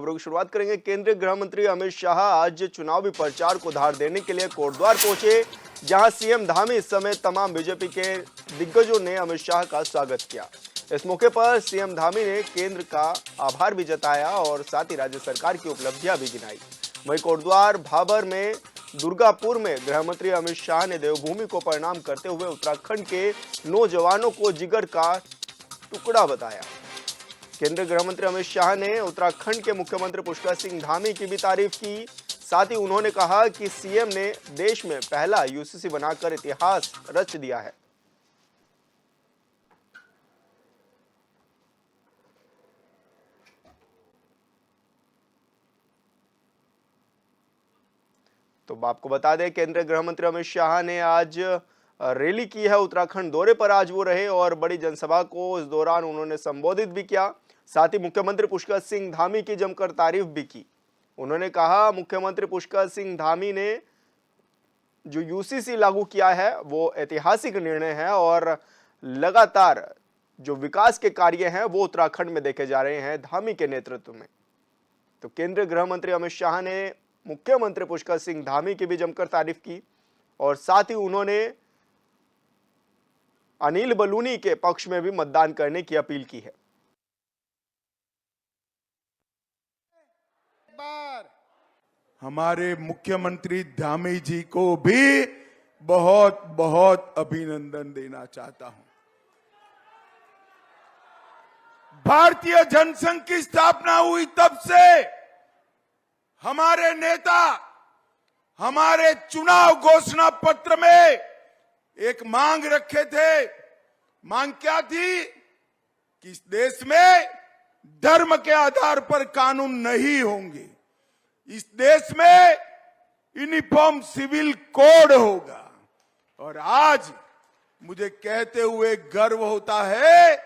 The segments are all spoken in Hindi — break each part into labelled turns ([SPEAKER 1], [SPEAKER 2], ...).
[SPEAKER 1] खबरों की शुरुआत करेंगे। केंद्रीय गृह मंत्री अमित शाह आज चुनावी प्रचार को धार देने के लिए कोटद्वार पहुंचे, जहां सीएम धामी समेत तमाम बीजेपी के दिग्गजों ने अमित शाह का स्वागत किया। इस मौके पर सीएम धामी ने केंद्र का आभार भी जताया और साथ ही राज्य सरकार की उपलब्धियां भी गिनाई। वहीं कोटद्वार, भाबर में, दुर्गापुर में गृह मंत्री अमित शाह ने देवभूमि को प्रणाम करते हुए उत्तराखंड के नौजवानों को जिगर का टुकड़ा बताया। केंद्रीय गृह मंत्री अमित शाह ने उत्तराखंड के मुख्यमंत्री पुष्कर सिंह धामी की भी तारीफ की। साथ ही उन्होंने कहा कि सीएम ने देश में पहला यूसीसी बनाकर इतिहास रच दिया है। तो आपको बता दें, केंद्रीय गृह मंत्री अमित शाह ने आज रैली की है। उत्तराखंड दौरे पर आज वो रहे और बड़ी जनसभा को इस दौरान उन्होंने संबोधित भी किया। साथ ही मुख्यमंत्री पुष्कर सिंह धामी की जमकर तारीफ भी की। उन्होंने कहा, मुख्यमंत्री पुष्कर सिंह धामी ने जो यूसीसी लागू किया है वो ऐतिहासिक निर्णय है और लगातार जो विकास के कार्य हैं वो उत्तराखंड में देखे जा रहे हैं धामी के नेतृत्व में। तो केंद्रीय गृह मंत्री अमित शाह ने मुख्यमंत्री पुष्कर सिंह धामी की भी जमकर तारीफ की और साथ ही उन्होंने अनिल बलूनी के पक्ष में भी मतदान करने की अपील की है।
[SPEAKER 2] हमारे मुख्यमंत्री धामी जी को भी बहुत बहुत अभिनंदन देना चाहता हूं। भारतीय जनसंघ की स्थापना हुई तब से हमारे नेता हमारे चुनाव घोषणा पत्र में एक मांग रखे थे। मांग क्या थी कि इस देश में धर्म के आधार पर कानून नहीं होंगे, इस देश में यूनिफॉर्म सिविल कोड होगा। और आज मुझे कहते हुए गर्व होता है,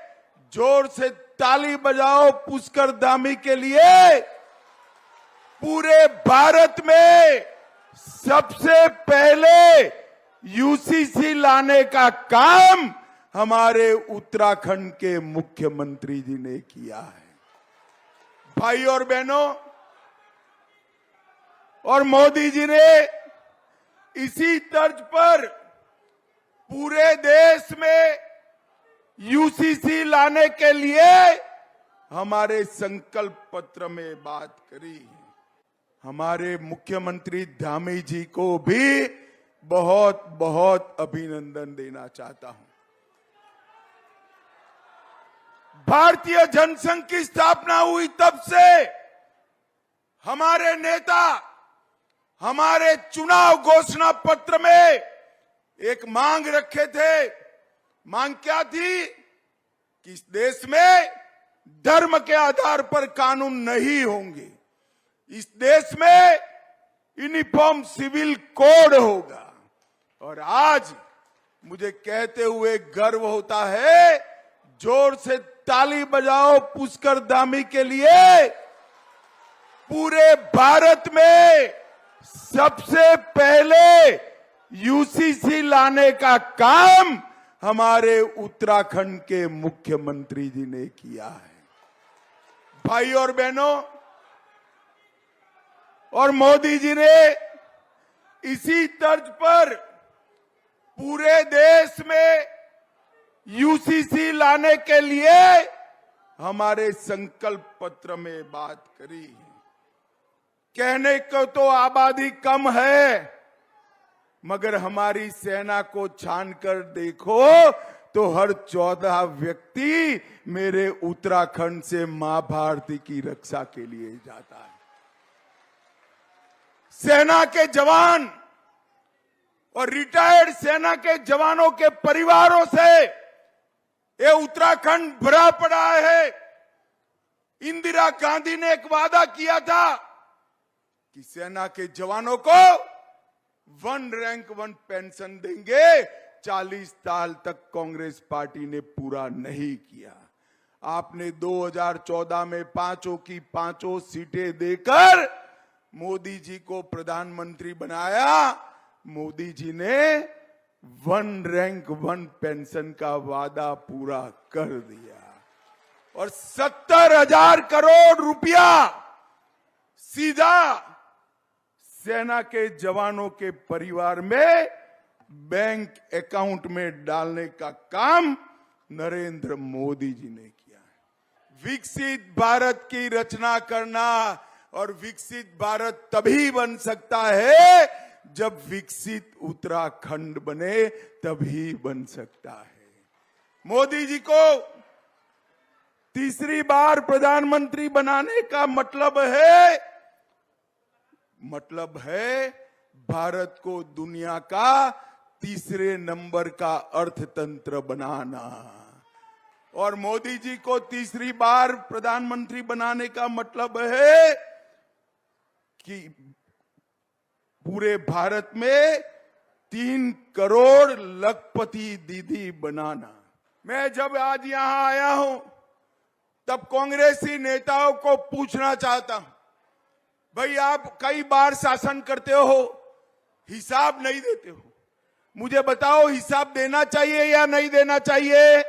[SPEAKER 2] जोर से ताली बजाओ पुष्कर धामी के लिए। पूरे भारत में सबसे पहले यूसीसी लाने का काम हमारे उत्तराखंड के मुख्यमंत्री जी ने किया है। भाई और बहनों, और मोदी जी ने इसी तर्ज पर पूरे देश में यूसीसी लाने के लिए हमारे संकल्प पत्र में बात करी है। हमारे मुख्यमंत्री धामी जी को भी बहुत बहुत अभिनंदन देना चाहता हूं। भारतीय जनसंघ की स्थापना हुई तब से हमारे नेता हमारे चुनाव घोषणा पत्र में एक मांग रखे थे। मांग क्या थी कि इस देश में धर्म के आधार पर कानून नहीं होंगे, इस देश में यूनिफॉर्म सिविल कोड होगा। और आज मुझे कहते हुए गर्व होता है, जोर से ताली बजाओ पुष्कर धामी के लिए। पूरे भारत में सबसे पहले यूसीसी लाने का काम हमारे उत्तराखंड के मुख्यमंत्री जी ने किया है। भाई और बहनों, और मोदी जी ने इसी तर्ज पर पूरे देश में यूसीसी लाने के लिए हमारे संकल्प पत्र में बात करी है। कहने को तो आबादी कम है, मगर हमारी सेना को छानकर देखो तो हर 14 व्यक्ति मेरे उत्तराखंड से मां भारती की रक्षा के लिए जाता है। सेना के जवान और रिटायर्ड सेना के जवानों के परिवारों से ये उत्तराखंड भरा पड़ा है। इंदिरा गांधी ने एक वादा किया था कि सेना के जवानों को 1 रैंक 1 पेंशन देंगे। 40 साल तक कांग्रेस पार्टी ने पूरा नहीं किया। आपने 2014 में 5 की 5 सीटें देकर मोदी जी को प्रधानमंत्री बनाया। मोदी जी ने 1 रैंक 1 पेंशन का वादा पूरा कर दिया और 70,000 करोड़ रुपया सीधा सेना के जवानों के परिवार में बैंक अकाउंट में डालने का काम नरेंद्र मोदी जी ने किया है। विकसित भारत की रचना करना, और विकसित भारत तभी बन सकता है जब विकसित उत्तराखंड बने, तभी बन सकता है। मोदी जी को तीसरी बार प्रधानमंत्री बनाने का मतलब है भारत को दुनिया का तीसरे नंबर का अर्थतंत्र बनाना। और मोदी जी को तीसरी बार प्रधानमंत्री बनाने का मतलब है कि पूरे भारत में 3 करोड़ लखपति दीदी बनाना। मैं जब आज यहां आया हूं तब कांग्रेसी नेताओं को पूछना चाहता हूं, भाई आप कई बार शासन करते हो, हिसाब नहीं देते हो, मुझे बताओ हिसाब देना चाहिए या नहीं देना चाहिए?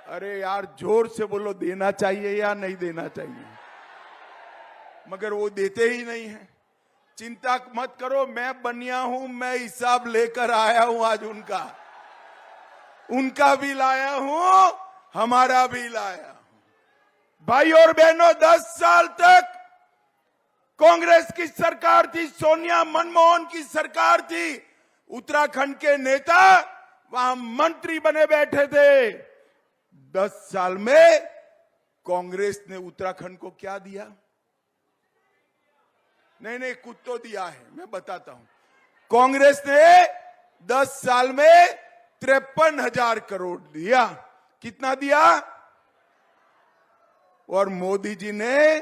[SPEAKER 2] अरे यार जोर से बोलो, देना चाहिए या नहीं देना चाहिए? मगर वो देते ही नहीं है। चिंता मत करो, मैं बनिया हूं, मैं हिसाब लेकर आया हूं आज उनका भी लाया हूं, हमारा भी लाया हूं। भाई और बहनों, 10 साल तक कांग्रेस की सरकार थी, सोनिया मनमोहन की सरकार थी, उत्तराखंड के नेता वहां मंत्री बने बैठे थे। 10 साल में कांग्रेस ने उत्तराखंड को क्या दिया? नहीं कुछ तो दिया है, मैं बताता हूं। कांग्रेस ने 10 साल में 53,000 करोड़ दिया। कितना दिया? और मोदी जी ने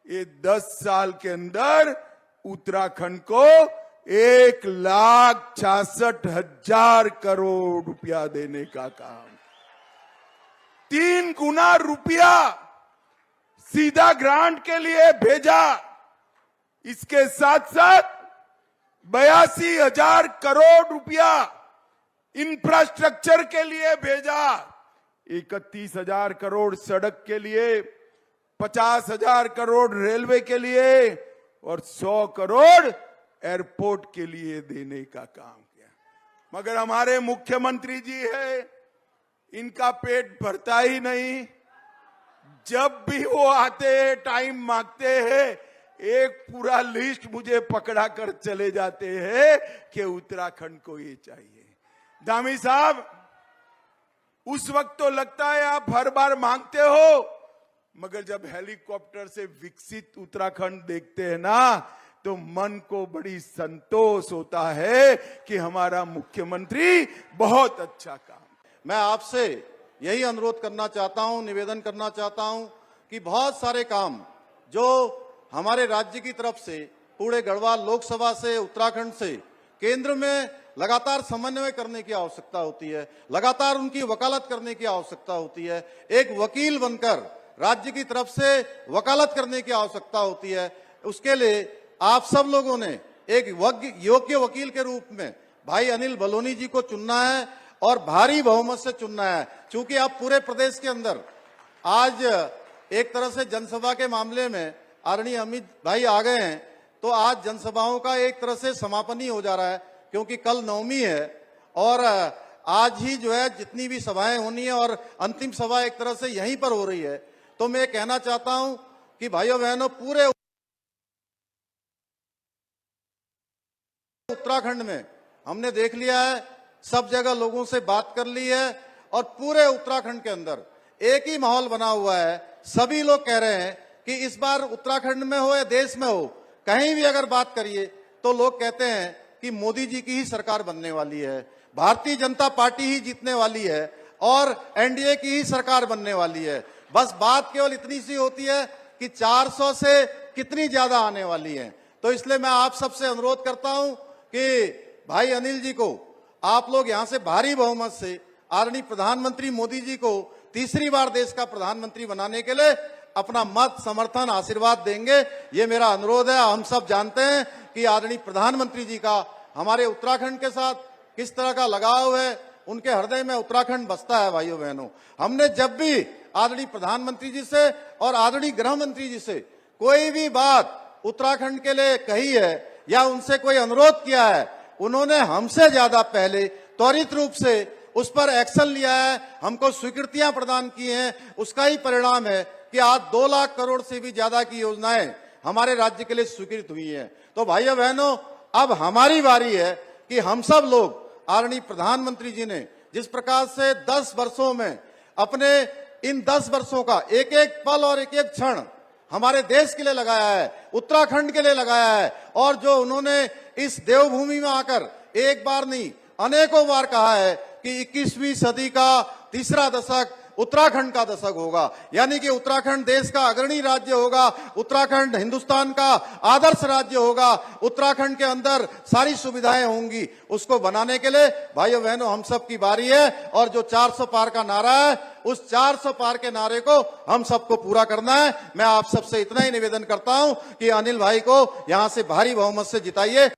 [SPEAKER 2] ये 10 साल के अंदर उत्तराखंड को 1,66,000 करोड़ रुपया देने का काम, 3 गुना रुपया सीधा ग्रांट के लिए भेजा। इसके साथ साथ 82,000 करोड़ रुपया इंफ्रास्ट्रक्चर के लिए भेजा, 31,000 करोड़ सड़क के लिए, 50,000 करोड़ रेलवे के लिए और 100 करोड़ एयरपोर्ट के लिए देने का काम किया। मगर हमारे मुख्यमंत्री जी है, इनका पेट भरता ही नहीं। जब भी वो आते हैं, टाइम मांगते हैं, एक पूरा लिस्ट मुझे पकड़ा कर चले जाते हैं कि उत्तराखंड को ये चाहिए। धामी साहब, उस वक्त तो लगता है आप हर बार मांगते हो, मगर जब हेलीकॉप्टर से विकसित उत्तराखंड देखते हैं ना, तो मन को बड़ी संतोष होता है कि हमारा मुख्यमंत्री बहुत अच्छा काम।
[SPEAKER 3] मैं आपसे यही अनुरोध करना चाहता हूं, निवेदन करना चाहता हूं कि बहुत सारे काम जो हमारे राज्य की तरफ से, पूरे गढ़वाल लोकसभा से, उत्तराखंड से केंद्र में लगातार समन्वय करने की आवश्यकता होती है, लगातार उनकी वकालत करने की आवश्यकता होती है, एक वकील बनकर राज्य की तरफ से वकालत करने की आवश्यकता होती है। उसके लिए आप सब लोगों ने एक योग्य वकील के रूप में भाई अनिल बलोनी जी को चुनना है और भारी बहुमत से चुनना है। चूंकि आप पूरे प्रदेश के अंदर आज एक तरह से जनसभा के मामले में आदरणीय अमित भाई आ गए हैं, तो आज जनसभाओं का एक तरह से समापन ही हो जा रहा है, क्योंकि कल नवमी है और आज ही जो है जितनी भी सभाएं होनी है और अंतिम सभा एक तरह से यहीं पर हो रही है। तो मैं कहना चाहता हूं कि भाइयों बहनों, पूरे उत्तराखंड में हमने देख लिया है, सब जगह लोगों से बात कर ली है और पूरे उत्तराखंड के अंदर एक ही माहौल बना हुआ है। सभी लोग कह रहे हैं कि इस बार उत्तराखंड में हो या देश में हो, कहीं भी अगर बात करिए तो लोग कहते हैं कि मोदी जी की ही सरकार बनने वाली है, भारतीय जनता पार्टी ही जीतने वाली है और एनडीए की ही सरकार बनने वाली है। बस बात केवल इतनी सी होती है कि 400 से कितनी ज्यादा आने वाली है। तो इसलिए मैं आप सबसे अनुरोध करता हूं कि भाई अनिल जी को आप लोग यहां से भारी बहुमत से आदरणीय प्रधानमंत्री मोदी जी को तीसरी बार देश का प्रधानमंत्री बनाने के लिए अपना मत, समर्थन, आशीर्वाद देंगे, ये मेरा अनुरोध है। हम सब जानते हैं कि आदरणीय प्रधानमंत्री जी का हमारे उत्तराखंड के साथ किस तरह का लगाव है, उनके हृदय में उत्तराखंड बसता है। भाइयों बहनों, हमने जब भी आदरणीय प्रधानमंत्री जी से और आदरणीय गृह मंत्री जी से कोई भी बात उत्तराखंड के लिए कही है या उनसे कोई अनुरोध किया है, उन्होंने हमसे ज्यादा पहले त्वरित रूप से उस पर एक्शन लिया है, हमको स्वीकृतियां प्रदान की हैं। उसका ही परिणाम है कि आज 2 लाख करोड़ से भी ज्यादा की योजनाएं हमारे राज्य के लिए स्वीकृत हुई हैं। तो भाइयों बहनों, अब हमारी बारी है कि हम सब लोग, आदरणीय प्रधानमंत्री जी ने जिस प्रकार से 10 वर्षों में अपने इन 10 वर्षों का एक एक पल और एक एक क्षण हमारे देश के लिए लगाया है, उत्तराखंड के लिए लगाया है, और जो उन्होंने इस देवभूमि में आकर एक बार नहीं अनेकों बार कहा है कि 21वीं सदी का तीसरा दशक उत्तराखंड का दशक होगा, यानी कि उत्तराखंड देश का अग्रणी राज्य होगा, उत्तराखंड हिंदुस्तान का आदर्श राज्य होगा, उत्तराखंड के अंदर सारी सुविधाएं होंगी। उसको बनाने के लिए भाइयों बहनों हम सब की बारी है, और जो 400 पार का नारा है, उस 400 पार के नारे को हम सबको पूरा करना है। मैं आप सबसे इतना ही निवेदन करता हूं कि अनिल भाई को यहां से भारी बहुमत से जिताइए।